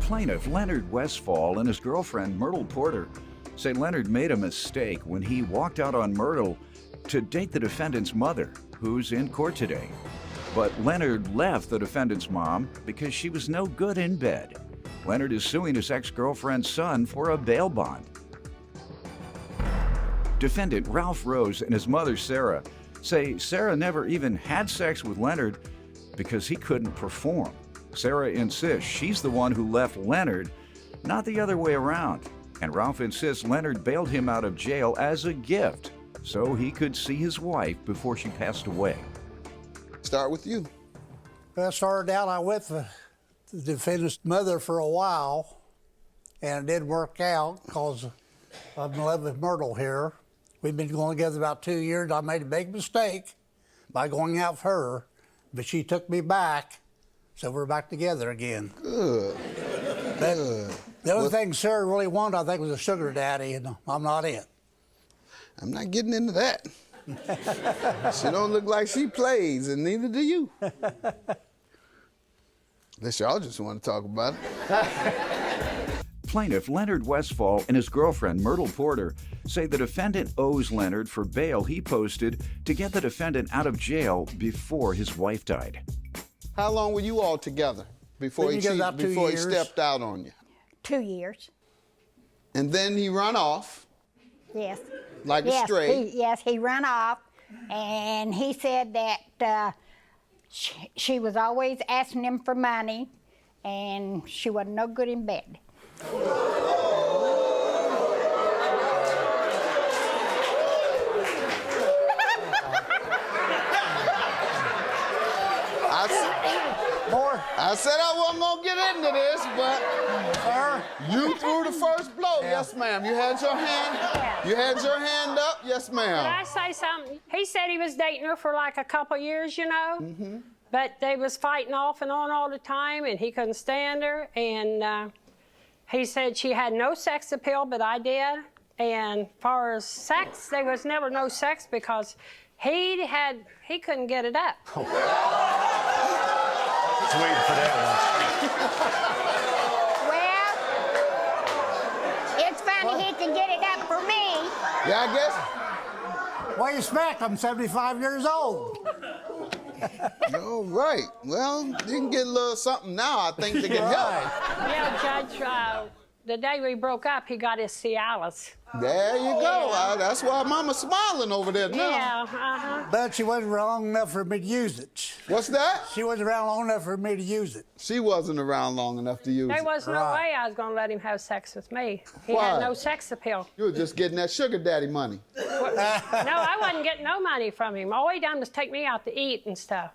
Plaintiff Leonard Westfall and his girlfriend Myrtle Porter say Leonard made a mistake when he walked out on Myrtle to date the defendant's mother, who's in court today. But Leonard left the defendant's mom because she was no good in bed. Leonard is suing his ex-girlfriend's son for a bail bond. Defendant Ralph Rose and his mother Sarah say Sarah never even had sex with Leonard because he couldn't perform. Sarah insists she's the one who left Leonard, not the other way around. And Ralph insists Leonard bailed him out of jail as a gift so he could see his wife before she passed away. Start with you. Well, I started out, I went with the defendant's mother for a while, and it didn't work out because I'm in love with Myrtle here. We've been going together about 2 years. I made a big mistake by going out with her, but she took me back, so we're back together again. Good. Good. The only thing Sarah really wanted, I think, was a sugar daddy, and I'm not it. I'm not getting into that. She don't look like she plays, and neither do you. Unless y'all just want to talk about it. Plaintiff Leonard Westfall and his girlfriend Myrtle Porter say the defendant owes Leonard for bail he posted to get the defendant out of jail before his wife died. How long were you all together before he stepped out on you? 2 years. And then he run off. Yes. Like a stray. He ran off, and he said that she was always asking him for money, and she wasn't no good in bed. I said I wasn't gonna get into this, but you threw the first blow. Yeah. Yes, ma'am. You had your hand. You had your hand up. Yes, ma'am. Can I say something? He said he was dating her for like a couple years, you know. Mm-hmm. But they was fighting off and on all the time, and he couldn't stand her. And he said she had no sex appeal, but I did. And as far as sex, there was never no sex because he couldn't get it up. Just waiting for that one. Well, it's funny he can get it up for me. Yeah, I guess. What do you expect? I'm 75 years old. All right. Well, you can get a little something now, I think, to get help. Yeah, Judge, the day we broke up, he got his Cialis. There you go. That's why Mama's smiling over there now. Yeah, But she wasn't long enough for me to use it. What's that? She wasn't around long enough for me to use it. She wasn't around long enough to use it. There was no way I was going to let him have sex with me. He Why? had no sex appeal. You were just getting that sugar daddy money. No, I wasn't getting no money from him. All he done was take me out to eat and stuff.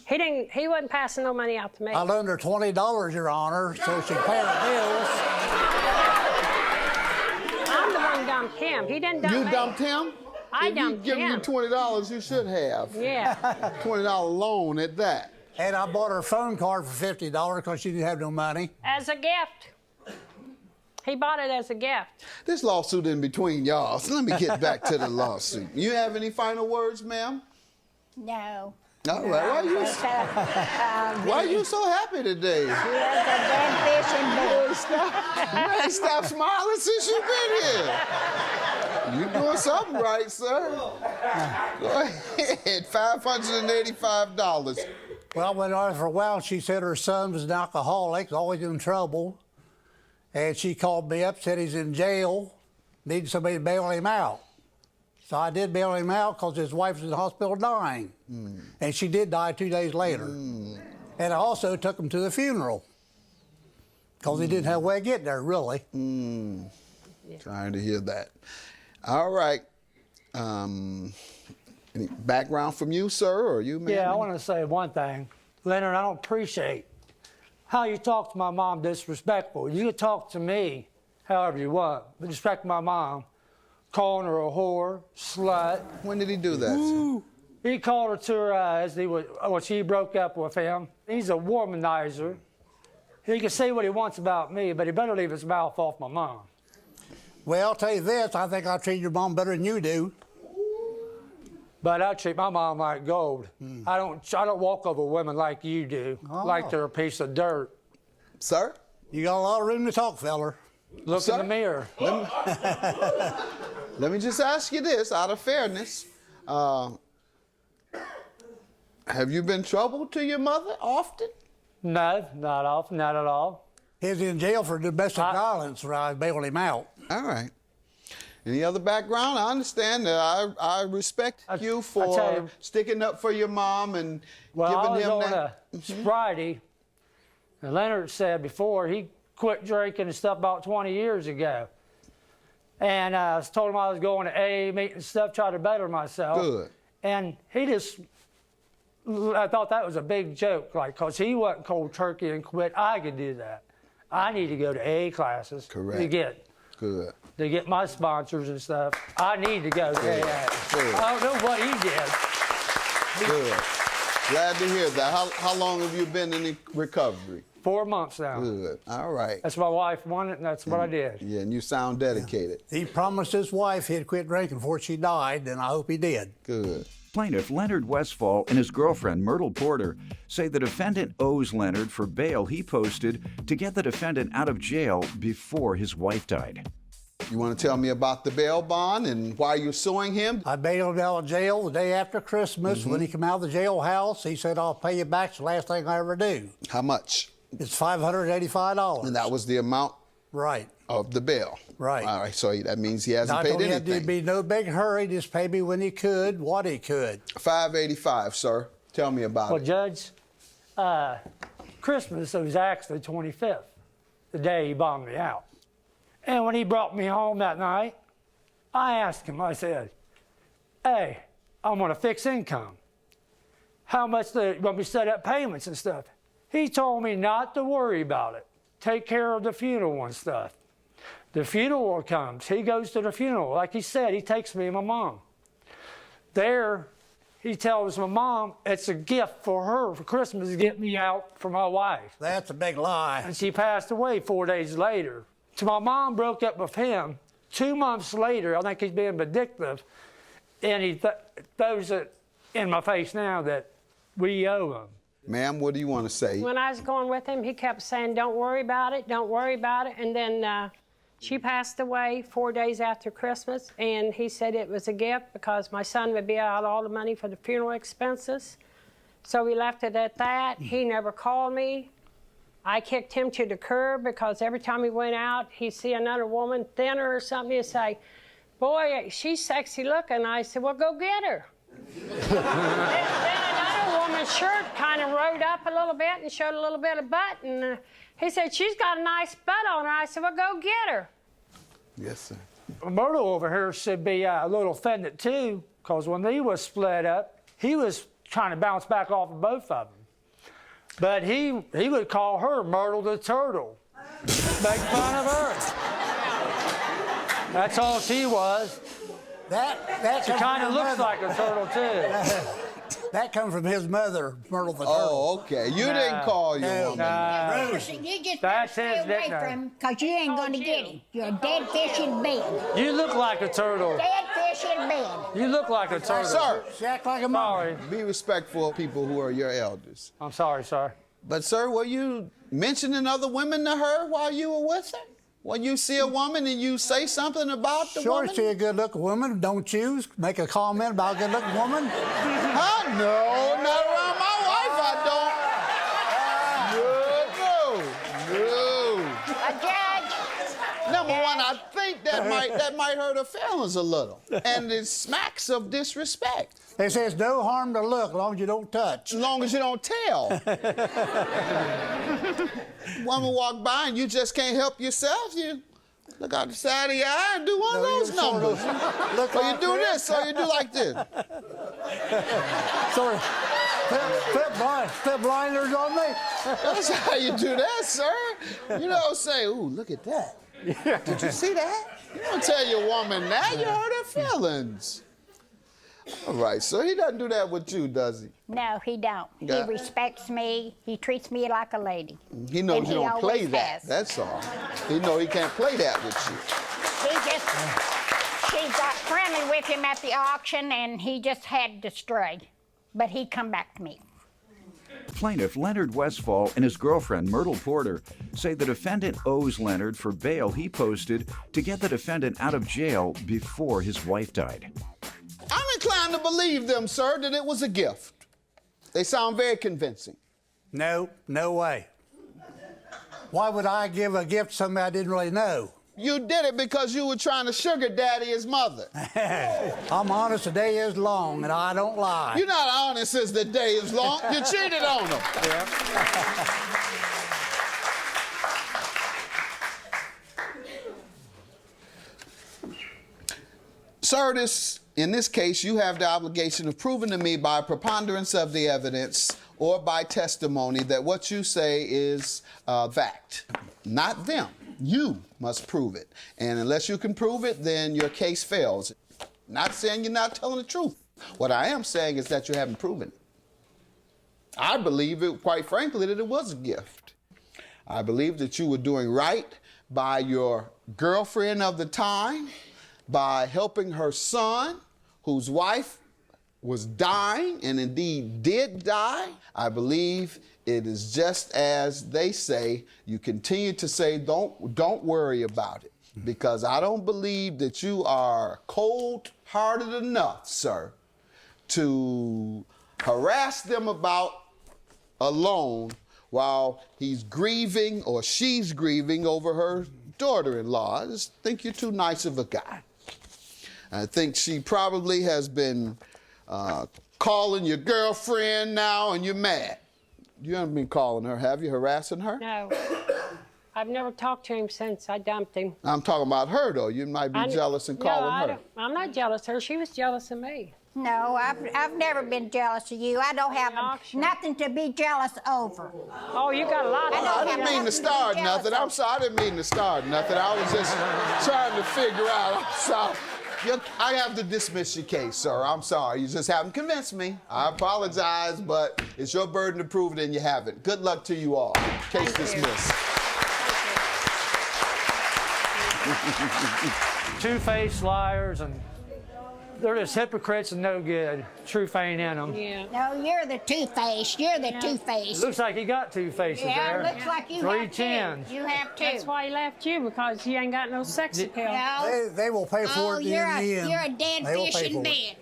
He wasn't passing no money out to me. I loaned her $20, Your Honor, so she'd pay her bills. I'm the one dumped him. He didn't dump me. You dumped him? I dumped him. If you give you $20, you should have. Yeah. $20 loan at that. And I bought her a phone card for $50 because she didn't have no money. As a gift. He bought it as a gift. This lawsuit in between y'all, so let me get back to the lawsuit. You have any final words, ma'am? No. All right. Why are you so happy today? She was a dead fish in bed. You ain't stopped smiling since you've been here. You doing something right, sir. Go ahead, $585. Well, I went on for a while. She said her son was an alcoholic, always in trouble. And she called me up, said he's in jail, needed somebody to bail him out. So I did bail him out because his wife was in the hospital dying. And she did die 2 days later. And I also took him to the funeral because he didn't have a way of getting there, really. Trying to hear that. All right. Any background from you, sir, or you, ma'am? Yeah, I want to say one thing. Leonard, I don't appreciate how you talk to my mom disrespectful. You can talk to me however you want, but respect my mom. Calling her a whore, slut. When did he do that? He called her to her eyes when she broke up with him. He's a womanizer. He can say what he wants about me, but he better leave his mouth off my mom. Well, I'll tell you this, I think I treat your mom better than you do. But I treat my mom like gold. I don't walk over women like you do, like they're a piece of dirt. Sir? You got a lot of room to talk, feller. Look in the mirror. Let me just ask you this, out of fairness. Have you been trouble to your mother often? No, not often, not at all. He's in jail for domestic violence, where I bailed him out. All right. Any other background? I understand that I respect you for sticking up for your mom and giving him that. On a Friday, and Leonard said before he quit drinking and stuff about 20 years ago. And I told him I was going to AA meeting and stuff, try to better myself. Good. And I thought that was a big joke, like, because he wasn't cold turkey and quit. I could do that. I need to go to AA classes. Correct. To get my sponsors and stuff. I need to go to AA. Good. I don't know what he did. Good. Glad to hear that. How long have you been in recovery? 4 months now. Good. All right. That's my wife wanted, and that's what I did. Yeah, and you sound dedicated. He promised his wife he'd quit drinking before she died, and I hope he did. Good. Plaintiff Leonard Westfall and his girlfriend Myrtle Porter say the defendant owes Leonard for bail he posted to get the defendant out of jail before his wife died. You want to tell me about the bail bond and why you're suing him? I bailed him out of jail the day after Christmas. When he came out of the jailhouse, he said, I'll pay you back. It's the last thing I ever do. How much? It's $585. And that was the amount Right. of the bail. Right. All right, so that means he hasn't I paid told him anything. he'd be no big hurry, just pay me when he could, what he could. $585, sir. Tell me about Well, it. Judge, Christmas was actually 25th, the day he bombed me out. And when he brought me home that night, I asked him, I said, hey, I'm on a fixed income. How much do you want me to set up payments and stuff? He told me not to worry about it. Take care of the funeral and stuff. The funeral comes. He goes to the funeral. Like he said, he takes me and my mom. There, he tells my mom it's a gift for her for Christmas to get me out for my wife. That's a big lie. And she passed away 4 days later. So my mom broke up with him 2 months later. I think he's being vindictive. And he throws it in my face now that we owe him. Ma'am, what do you want to say? When I was going with him, he kept saying, don't worry about it, don't worry about it. And then she passed away 4 days after Christmas, and he said it was a gift because my son would be out all the money for the funeral expenses. So we left it at that. He never called me. I kicked him to the curb because every time he went out, he'd see another woman, thinner or something, he'd say, boy, she's sexy looking. I said, well, go get her. Then another woman's shirt kind of rode up a little bit and showed a little bit of butt, and he said, she's got a nice butt on her. I said, well, go get her. Yes, sir. Myrtle over here should be a little offended too, because when he was split up, he was trying to bounce back off of both of them. But he would call her Myrtle the Turtle, make fun of her. That's all she was. She kind of looks like a turtle too. That comes from his mother, Myrtle the Turtle. Oh, okay. You didn't call your woman. You just That's stay his away nickname. from him because you ain't going to get him. You're a dead fish in bed. You look like a turtle. Dead fish in bed. You look like a turtle. Sir, She act like a mom. Sorry. be respectful of people who are your elders. I'm sorry, sir. But, sir, were you mentioning other women to her while you were with her? When you see a woman and you say something about the Sure, woman? see a good-looking woman, don't you? Make a comment about a good-looking woman. Huh? No, not around my wife, I don't. No. A judge. Number one, I think that might hurt her feelings a little. And it smacks of disrespect. They say it's no harm to look as long as you don't touch. As long as you don't tell. Woman walk by and you just can't help yourself. You look out the side of your eye and do one of those numbers. Or you do this, or you do like this. Sorry. Put blinders on me. That's how you do that, sir. You don't say, ooh, look at that. Did you see that? You don't tell your woman that. You hurt her feelings. All right, so he doesn't do that with you, does he? No, he don't. Yeah. He respects me. He treats me like a lady. He knows And you he don't play always that. has. That's all. He knows he can't play that with you. She got friendly with him at the auction, and he just had to stray. But he come back to me. plaintiff, Leonard Westfall, and his girlfriend, Myrtle Porter, say the defendant owes Leonard for bail he posted to get the defendant out of jail before his wife died. I'm inclined to believe them, sir, that it was a gift. They sound very convincing. No, no way. Why would I give a gift to somebody I didn't really know? You did it because you were trying to sugar daddy his mother. I'm honest, the day is long, and I don't lie. You're not honest as the day is long. You cheated on him. Sir, in this case, you have the obligation of proving to me by preponderance of the evidence or by testimony that what you say is fact. Not them. You must prove it. And unless you can prove it, then your case fails. Not saying you're not telling the truth. What I am saying is that you haven't proven it. I believe it, quite frankly, that it was a gift. I believe that you were doing right by your girlfriend of the time, by helping her son, whose wife was dying and indeed did die. I believe it is just as they say. You continue to say, don't worry about it, because I don't believe that you are cold-hearted enough, sir, to harass them about a loan while he's grieving or she's grieving over her daughter-in-law. I just think you're too nice of a guy. I think she probably has been calling your girlfriend now, and you're mad. You haven't been calling her, have you? Harassing her? No. I've never talked to him since I dumped him. I'm talking about her, though. You might be jealous and calling her. I'm not jealous of her. She was jealous of me. No, I've never been jealous of you. I don't have nothing to be jealous over. Oh, you got a lot of I didn't mean to start nothing. I'm sorry. I didn't mean to start nothing. I was just trying to figure out. I'm sorry. I have to dismiss your case, sir. I'm sorry. You just haven't convinced me. I apologize, but it's your burden to prove it, and you haven't. Good luck to you all. Case dismissed. Two-faced liars, and they're just hypocrites and no good. Truth ain't in them. Yeah. No, you're the two-faced. You're the two-faced. Looks like you got two faces Yeah, there. looks like you Three have chins. two. You have two. That's why he left you, because he ain't got no sex appeal. No. They will pay for it in the end. You're a dead They will fish pay in for it. bed.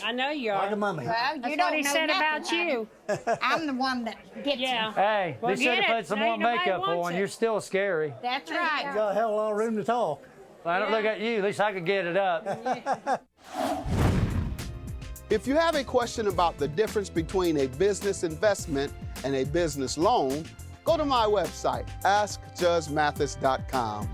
I know you Like a are. mummy. Well, That's you what don't he know said nothing, about you. I'm the one that gets Yeah. you. Hey, Well, they should get have it. put some Ain't more nobody makeup wants on. it. You're still scary. That's right. Got a hell of a lot of room to talk. Well, I don't look at you. At least I could get it up. If you have a question about the difference between a business investment and a business loan, go to my website, askjudgemathis.com.